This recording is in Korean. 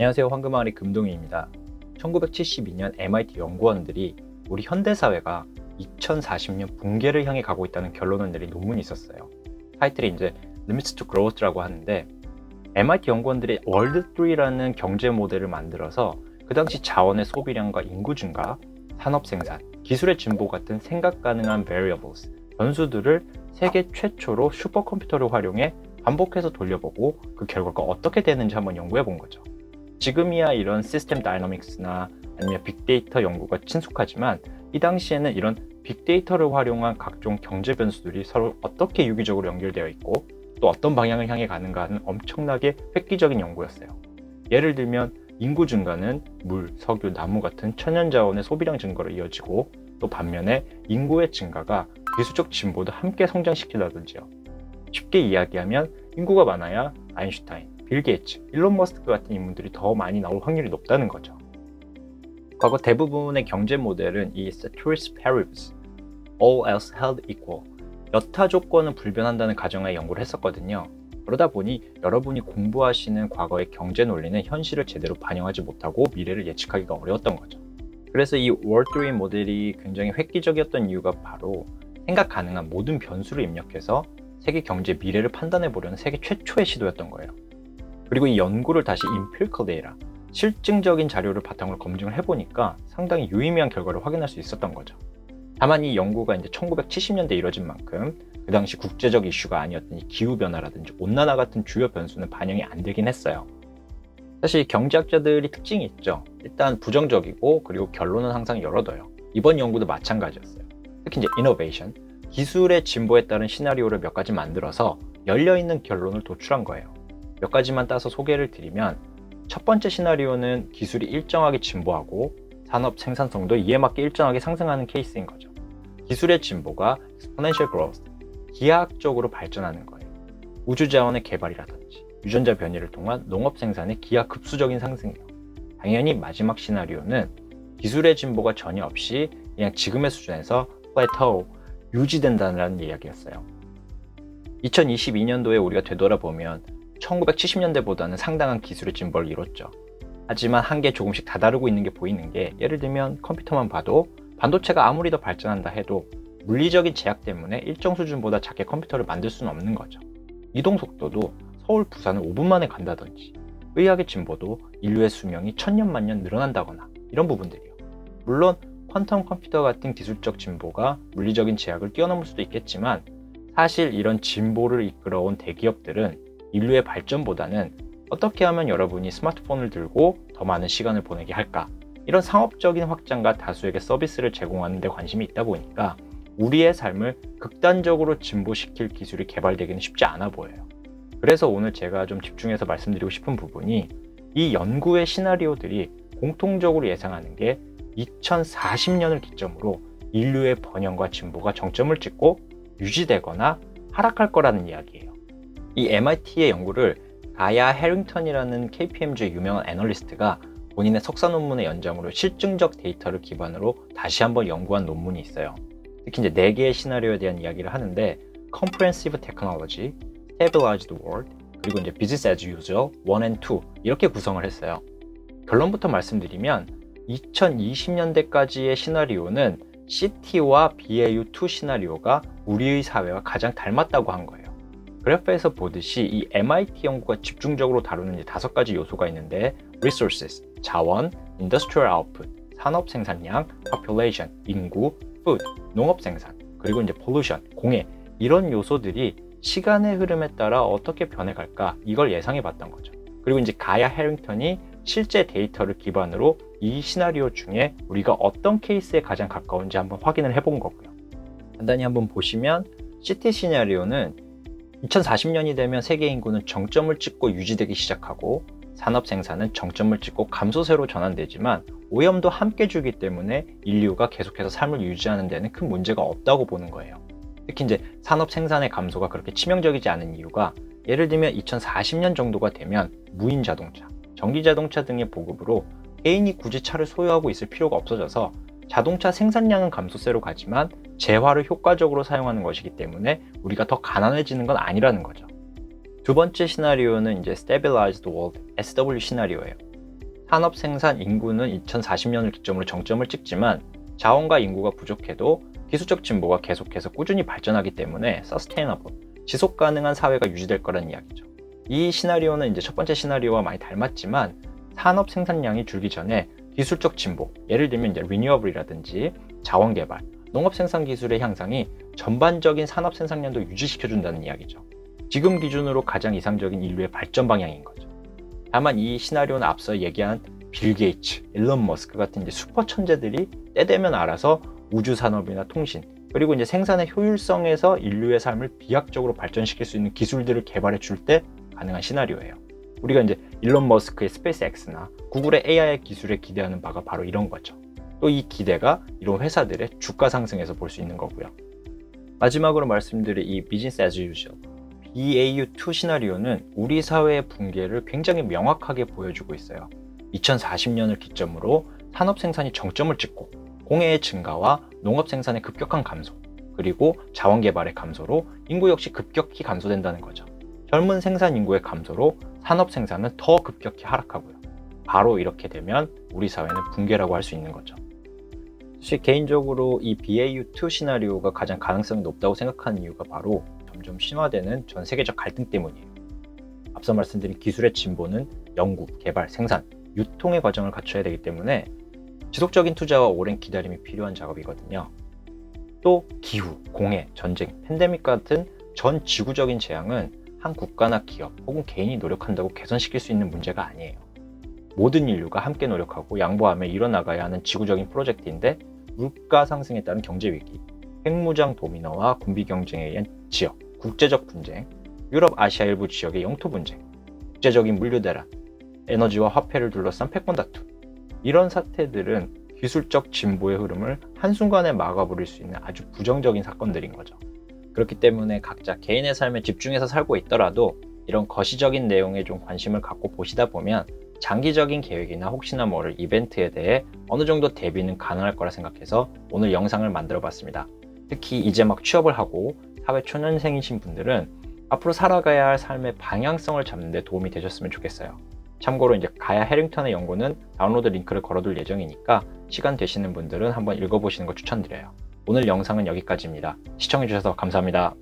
안녕하세요. 황금알이 금동희입니다. 1972년 MIT 연구원들이 우리 현대사회가 2040년 붕괴를 향해 가고 있다는 결론을 내린 논문이 있었어요. 타이틀이 이제 Limits to Growth라고 하는데 MIT 연구원들이 월드3라는 경제 모델을 만들어서 그 당시 자원의 소비량과 인구 증가, 산업 생산, 기술의 진보 같은 생각 가능한 variables, 변수들을 세계 최초로 슈퍼컴퓨터를 활용해 반복해서 돌려보고 그 결과가 어떻게 되는지 한번 연구해 본 거죠. 지금이야 이런 시스템 다이너믹스나 아니면 빅데이터 연구가 친숙하지만 이 당시에는 이런 빅데이터를 활용한 각종 경제 변수들이 서로 어떻게 유기적으로 연결되어 있고 또 어떤 방향을 향해 가는가 하는 엄청나게 획기적인 연구였어요. 예를 들면 인구 증가는 물, 석유, 나무 같은 천연자원의 소비량 증가로 이어지고 또 반면에 인구의 증가가 기술적 진보도 함께 성장시키다든지요. 쉽게 이야기하면 인구가 많아야 아인슈타인, 빌 게이츠, 일론 머스크 같은 인물들이 더 많이 나올 확률이 높다는 거죠. 과거 대부분의 경제 모델은 이 ceteris paribus, all else held equal, 여타 조건은 불변한다는 가정하에 연구를 했었거든요. 그러다 보니 여러분이 공부하시는 과거의 경제 논리는 현실을 제대로 반영하지 못하고 미래를 예측하기가 어려웠던 거죠. 그래서 이 월드3 모델이 굉장히 획기적이었던 이유가 바로 생각 가능한 모든 변수를 입력해서 세계 경제 미래를 판단해 보려는 세계 최초의 시도였던 거예요. 그리고 이 연구를 다시 empirical data, 실증적인 자료를 바탕으로 검증을 해보니까 상당히 유의미한 결과를 확인할 수 있었던 거죠. 다만 이 연구가 이제 1970년대에 이뤄진 만큼 그 당시 국제적 이슈가 아니었던 이 기후변화라든지 온난화 같은 주요 변수는 반영이 안 되긴 했어요. 사실 경제학자들이 특징이 있죠. 일단 부정적이고 그리고 결론은 항상 열어둬요. 이번 연구도 마찬가지였어요. 특히 이제 innovation, 기술의 진보에 따른 시나리오를 몇 가지 만들어서 열려있는 결론을 도출한 거예요. 몇 가지만 따서 소개를 드리면 첫 번째 시나리오는 기술이 일정하게 진보하고 산업 생산성도 이에 맞게 일정하게 상승하는 케이스인 거죠. 기술의 진보가 exponential growth, 기하학적으로 발전하는 거예요. 우주자원의 개발이라든지 유전자 변이를 통한 농업 생산의 기하급수적인 상승이에요. 당연히 마지막 시나리오는 기술의 진보가 전혀 없이 그냥 지금의 수준에서 plateau, 유지된다는 이야기였어요. 2022년도에 우리가 되돌아보면 1970년대보다는 상당한 기술의 진보를 이뤘죠. 하지만 한계 조금씩 다다르고 있는 게 보이는 게 예를 들면 컴퓨터만 봐도 반도체가 아무리 더 발전한다 해도 물리적인 제약 때문에 일정 수준보다 작게 컴퓨터를 만들 수는 없는 거죠. 이동 속도도 서울, 부산을 5분 만에 간다든지 의학의 진보도 인류의 수명이 1000년 만년 늘어난다거나 이런 부분들이요. 물론 퀀텀 컴퓨터 같은 기술적 진보가 물리적인 제약을 뛰어넘을 수도 있겠지만 사실 이런 진보를 이끌어온 대기업들은 인류의 발전보다는 어떻게 하면 여러분이 스마트폰을 들고 더 많은 시간을 보내게 할까? 이런 상업적인 확장과 다수에게 서비스를 제공하는 데 관심이 있다 보니까 우리의 삶을 극단적으로 진보시킬 기술이 개발되기는 쉽지 않아 보여요. 그래서 오늘 제가 좀 집중해서 말씀드리고 싶은 부분이 이 연구의 시나리오들이 공통적으로 예상하는 게 2040년을 기점으로 인류의 번영과 진보가 정점을 찍고 유지되거나 하락할 거라는 이야기예요. 이 MIT의 연구를 가야 해링턴이라는 KPMG의 유명한 애널리스트가 본인의 석사 논문의 연장으로 실증적 데이터를 기반으로 다시 한번 연구한 논문이 있어요. 특히 이제 4개의 시나리오에 대한 이야기를 하는데 Comprehensive Technology, Stabilized World, 그리고 이제 Business as Usual 1 and 2 이렇게 구성을 했어요. 결론부터 말씀드리면 2020년대까지의 시나리오는 CT와 BAU2 시나리오가 우리의 사회와 가장 닮았다고 한 거예요. 그래프에서 보듯이 이 MIT 연구가 집중적으로 다루는 5가지 요소가 있는데 resources, 자원, industrial output, 산업 생산량, population, 인구, food, 농업 생산, 그리고 이제 pollution, 공해 이런 요소들이 시간의 흐름에 따라 어떻게 변해갈까 이걸 예상해 봤던 거죠. 그리고 이제 가야 해링턴이 실제 데이터를 기반으로 이 시나리오 중에 우리가 어떤 케이스에 가장 가까운지 한번 확인을 해본 거고요. 간단히 한번 보시면 CT 시나리오는 2040년이 되면 세계 인구는 정점을 찍고 유지되기 시작하고 산업 생산은 정점을 찍고 감소세로 전환되지만 오염도 함께 주기 때문에 인류가 계속해서 삶을 유지하는 데는 큰 문제가 없다고 보는 거예요. 특히 이제 산업 생산의 감소가 그렇게 치명적이지 않은 이유가 예를 들면 2040년 정도가 되면 무인 자동차, 전기 자동차 등의 보급으로 개인이 굳이 차를 소유하고 있을 필요가 없어져서 자동차 생산량은 감소세로 가지만 재화를 효과적으로 사용하는 것이기 때문에 우리가 더 가난해지는 건 아니라는 거죠. 두 번째 시나리오는 이제 Stabilized World, SW 시나리오예요. 산업 생산 인구는 2040년을 기점으로 정점을 찍지만 자원과 인구가 부족해도 기술적 진보가 계속해서 꾸준히 발전하기 때문에 sustainable, 지속 가능한 사회가 유지될 거라는 이야기죠. 이 시나리오는 이제 첫 번째 시나리오와 많이 닮았지만 산업 생산량이 줄기 전에 기술적 진보, 예를 들면 이제 리뉴어블이라든지 자원 개발, 농업 생산 기술의 향상이 전반적인 산업 생산량도 유지시켜준다는 이야기죠. 지금 기준으로 가장 이상적인 인류의 발전 방향인 거죠. 다만 이 시나리오는 앞서 얘기한 빌 게이츠, 일론 머스크 같은 이제 슈퍼 천재들이 때 되면 알아서 우주 산업이나 통신, 그리고 이제 생산의 효율성에서 인류의 삶을 비약적으로 발전시킬 수 있는 기술들을 개발해 줄 때 가능한 시나리오예요. 우리가 이제 일론 머스크의 스페이스X나 구글의 AI 기술에 기대하는 바가 바로 이런 거죠. 또 이 기대가 이런 회사들의 주가 상승에서 볼 수 있는 거고요. 마지막으로 말씀드릴 이 비즈니스 as usual, BAU2 시나리오는 우리 사회의 붕괴를 굉장히 명확하게 보여주고 있어요. 2040년을 기점으로 산업 생산이 정점을 찍고 공해의 증가와 농업 생산의 급격한 감소, 그리고 자원 개발의 감소로 인구 역시 급격히 감소된다는 거죠. 젊은 생산 인구의 감소로 산업 생산은 더 급격히 하락하고요. 바로 이렇게 되면 우리 사회는 붕괴라고 할 수 있는 거죠. 사실 개인적으로 이 BAU2 시나리오가 가장 가능성이 높다고 생각하는 이유가 바로 점점 심화되는 전 세계적 갈등 때문이에요. 앞서 말씀드린 기술의 진보는 연구, 개발, 생산, 유통의 과정을 갖춰야 되기 때문에 지속적인 투자와 오랜 기다림이 필요한 작업이거든요. 또 기후, 공해, 전쟁, 팬데믹 같은 전 지구적인 재앙은 한 국가나 기업 혹은 개인이 노력한다고 개선시킬 수 있는 문제가 아니에요. 모든 인류가 함께 노력하고 양보하며 이뤄나가야 하는 지구적인 프로젝트인데 물가 상승에 따른 경제 위기, 핵무장 도미노와 군비 경쟁에 의한 지역, 국제적 분쟁, 유럽, 아시아 일부 지역의 영토 분쟁, 국제적인 물류 대란, 에너지와 화폐를 둘러싼 패권 다툼, 이런 사태들은 기술적 진보의 흐름을 한순간에 막아버릴 수 있는 아주 부정적인 사건들인 거죠. 그렇기 때문에 각자 개인의 삶에 집중해서 살고 있더라도 이런 거시적인 내용에 좀 관심을 갖고 보시다 보면 장기적인 계획이나 혹시나 모를 이벤트에 대해 어느 정도 대비는 가능할 거라 생각해서 오늘 영상을 만들어 봤습니다. 특히 이제 막 취업을 하고 사회 초년생이신 분들은 앞으로 살아가야 할 삶의 방향성을 잡는 데 도움이 되셨으면 좋겠어요. 참고로 이제 가야 해링턴의 연구는 다운로드 링크를 걸어둘 예정이니까 시간 되시는 분들은 한번 읽어보시는 거 추천드려요. 오늘 영상은 여기까지입니다. 시청해주셔서 감사합니다.